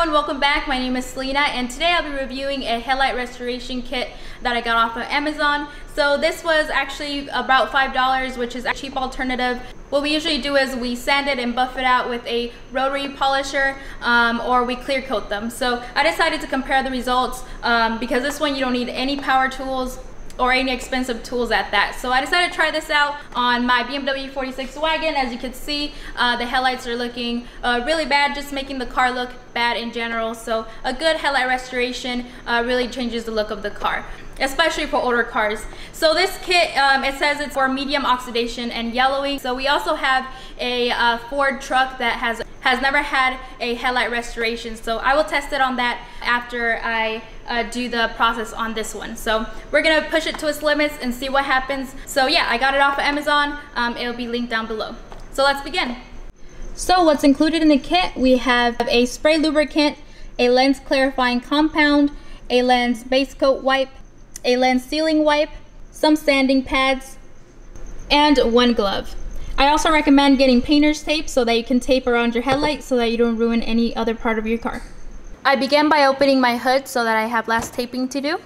everyone, welcome back. My name is Selena and today I'll be reviewing a headlight restoration kit that I got off of Amazon. So this was actually about $5, which is a cheap alternative. What we usually do is we sand it and buff it out with a rotary polisher or we clear coat them. So I decided to compare the results because this one you don't need any power tools or any expensive tools at that. So I decided to try this out on my BMW 46 wagon. As you can see, the headlights are looking really bad, just making the car look bad in general. So a good headlight restoration really changes the look of the car, especially for older cars. So this kit, it says it's for medium oxidation and yellowing. So we also have a Ford truck that has never had a headlight restoration. So I will test it on that after I do the process on this one. So we're gonna push it to its limits and see what happens. So yeah, I got it off of Amazon. It'll be linked down below. So let's begin. So what's included in the kit, we have a spray lubricant, a lens clarifying compound, a lens base coat wipe, a lens sealing wipe, some sanding pads, and one glove. I also recommend getting painter's tape so that you can tape around your headlight so that you don't ruin any other part of your car. I began by opening my hood so that I have less taping to do.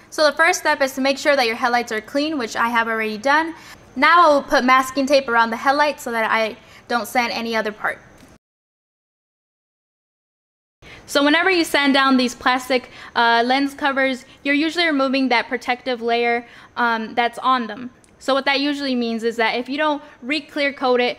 So the first step is to make sure that your headlights are clean, which I have already done. Now I will put masking tape around the headlight so that I don't sand any other part. So whenever you sand down these plastic lens covers, you're usually removing that protective layer that's on them. So what that usually means is that if you don't re-clear coat it,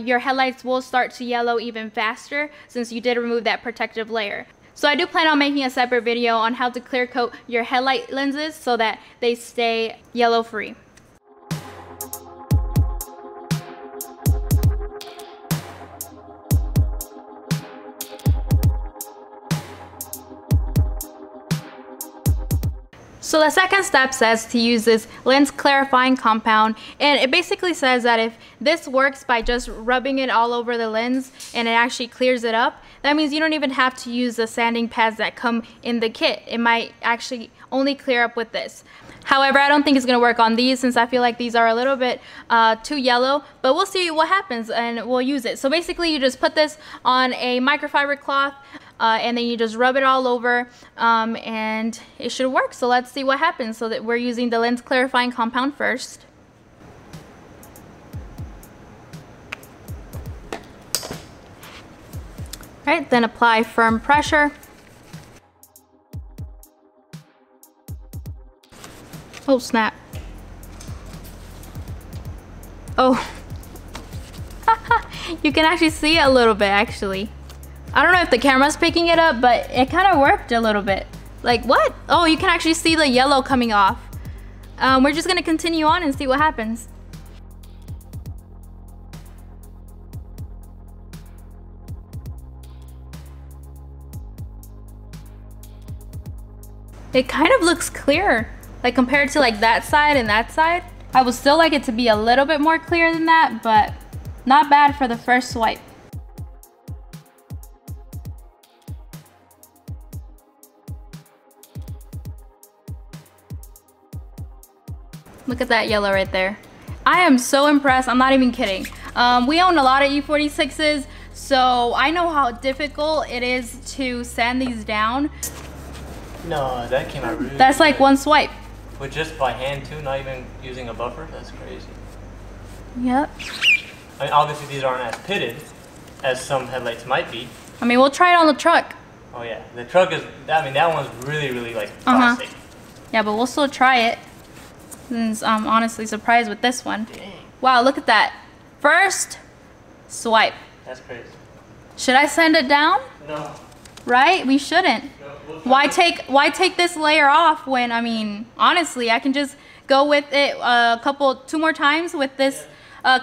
your headlights will start to yellow even faster since you did remove that protective layer. So I do plan on making a separate video on how to clear coat your headlight lenses so that they stay yellow free. So the second step says to use this lens clarifying compound, and it basically says that if this works by just rubbing it all over the lens and it actually clears it up, that means you don't even have to use the sanding pads that come in the kit. It might actually only clear up with this. However, I don't think it's going to work on these since I feel like these are a little bit too yellow, but we'll see what happens and we'll use it. So basically you just put this on a microfiber cloth and then you just rub it all over and it should work. So let's see what happens. So that we're using the lens clarifying compound first. All right, then apply firm pressure. Oh snap. Oh. You can actually see it a little bit actually. I don't know if the camera's picking it up, but it kind of worked a little bit. Like what? Oh, you can actually see the yellow coming off. We're just gonna continue on and see what happens. It kind of looks clearer, like compared to like that side and that side. I would still like it to be a little bit more clear than that, but not bad for the first swipe. Look at that yellow right there. I am so impressed, I'm not even kidding. We own a lot of E46s, so I know how difficult it is to sand these down. No, that came out really That's like one swipe. But just by hand too, not even using a buffer? That's crazy. Yep. I mean, obviously these aren't as pitted as some headlights might be. I mean, we'll try it on the truck. Oh yeah, the truck is, I mean, that one's really like plastic. Yeah, but we'll still try it. Since I'm honestly surprised with this one. Dang. Wow, look at that. First swipe. That's crazy. Should I sand it down? No. Right? We shouldn't. No, Why take this layer off when, I mean, honestly, I can just go with it two more times with this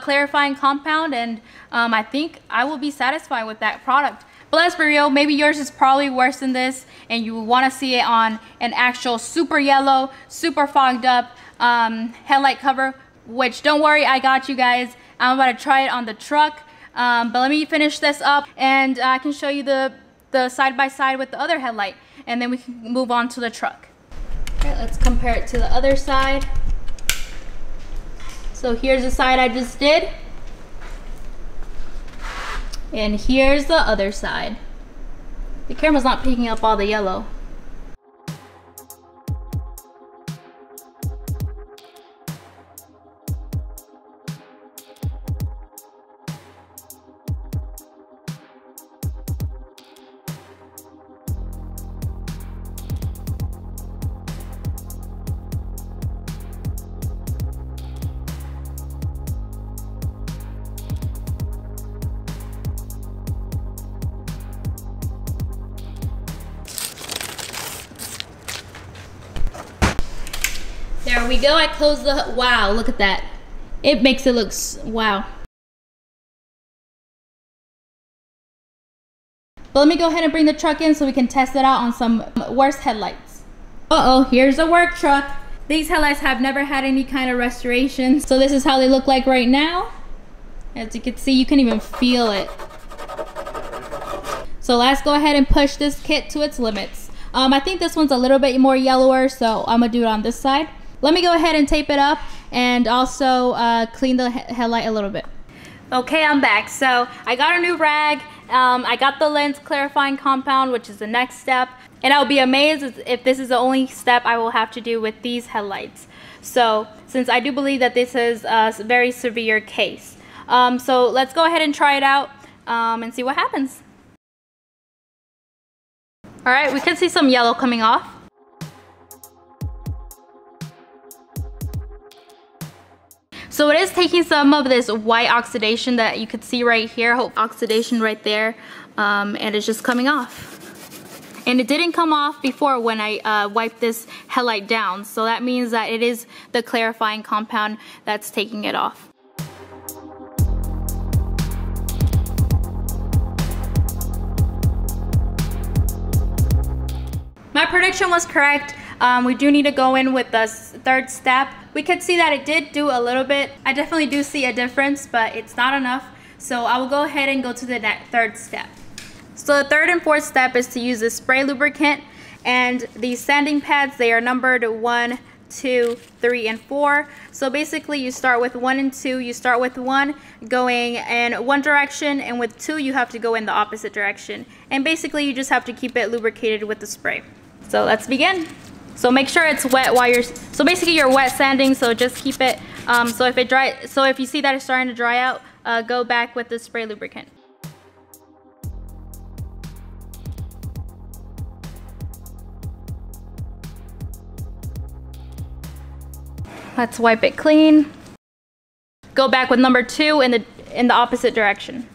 clarifying compound and I think I will be satisfied with that product. But let's be real, maybe yours is probably worse than this and you want to see it on an actual super yellow, super fogged up headlight cover, which don't worry, I got you guys. I'm about to try it on the truck, but let me finish this up and I can show you the side by side with the other headlight and then we can move on to the truck. Okay, let's compare it to the other side. So here's the side I just did. And here's the other side. The camera's not picking up all the yellow. There we go, I closed the, wow, look at that. It makes it look, wow. But let me go ahead and bring the truck in so we can test it out on some worse headlights. Uh-oh, here's the work truck. These headlights have never had any kind of restoration. So this is how they look like right now. As you can see, you can even feel it. So let's go ahead and push this kit to its limits. I think this one's a little bit more yellower, so I'm gonna do it on this side. Let me go ahead and tape it up and also clean the headlight a little bit. Okay, I'm back. So I got a new rag. I got the lens clarifying compound, which is the next step. And I'll be amazed if this is the only step I will have to do with these headlights. So since I do believe that this is a very severe case. So let's go ahead and try it out and see what happens. All right, we can see some yellow coming off. So it is taking some of this white oxidation that you could see right here, oxidation right there, and it's just coming off. And it didn't come off before when I wiped this headlight down, so that means that it is the clarifying compound that's taking it off. My prediction was correct. We do need to go in with the third step. We could see that it did do a little bit. I definitely do see a difference, but it's not enough. So I will go ahead and go to the third step. So the third and fourth step is to use the spray lubricant, and these sanding pads, they are numbered 1, 2, 3, and 4. So basically you start with 1 and 2. You start with 1 going in one direction, and with 2 you have to go in the opposite direction. And basically you just have to keep it lubricated with the spray. So let's begin. So make sure it's wet while you're, so basically you're wet sanding, so just keep it, so if you see that it's starting to dry out, go back with the spray lubricant. Let's wipe it clean. Go back with number 2 in the opposite direction.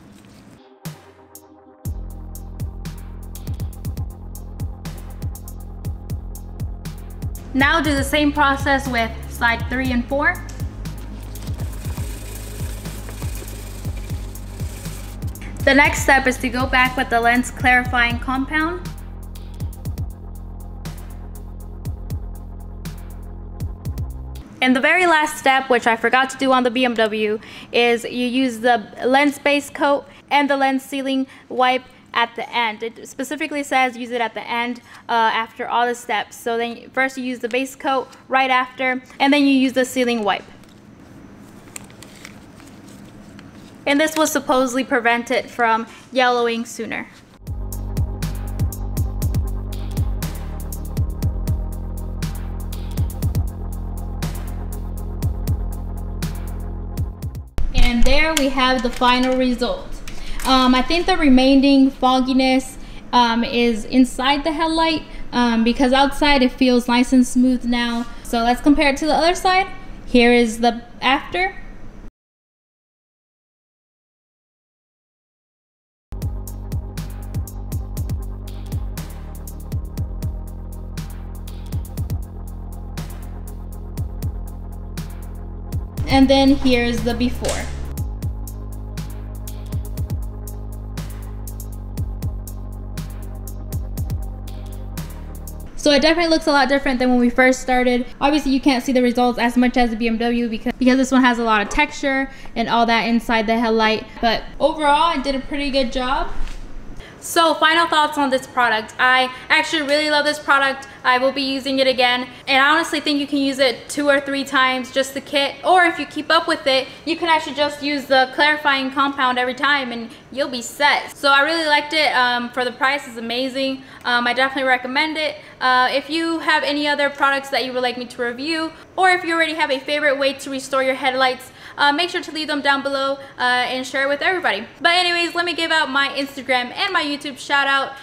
Now do the same process with side 3 and 4. The next step is to go back with the lens clarifying compound. And the very last step, which I forgot to do on the BMW, is you use the lens base coat and the lens sealing wipe at the end. It specifically says use it at the end after all the steps. So then first you use the base coat right after, and then you use the sealing wipe. And this will supposedly prevent it from yellowing sooner. And there we have the final result. I think the remaining fogginess is inside the headlight because outside it feels nice and smooth now. So let's compare it to the other side. Here is the after. And then here's the before. So it definitely looks a lot different than when we first started. Obviously you can't see the results as much as the BMW because this one has a lot of texture and all that inside the headlight. But overall I did a pretty good job. So final thoughts on this product. I actually really love this product. I will be using it again, and I honestly think you can use it 2 or 3 times, just the kit, or if you keep up with it, you can actually just use the clarifying compound every time and you'll be set. So I really liked it. For the price, it's amazing. I definitely recommend it. If you have any other products that you would like me to review, or if you already have a favorite way to restore your headlights, make sure to leave them down below and share it with everybody. But anyways, let me give out my Instagram and my YouTube shout out.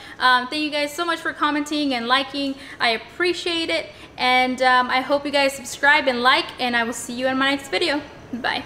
Thank you guys so much for commenting and liking. I appreciate it, and I hope you guys subscribe and like, and I will see you in my next video. Bye.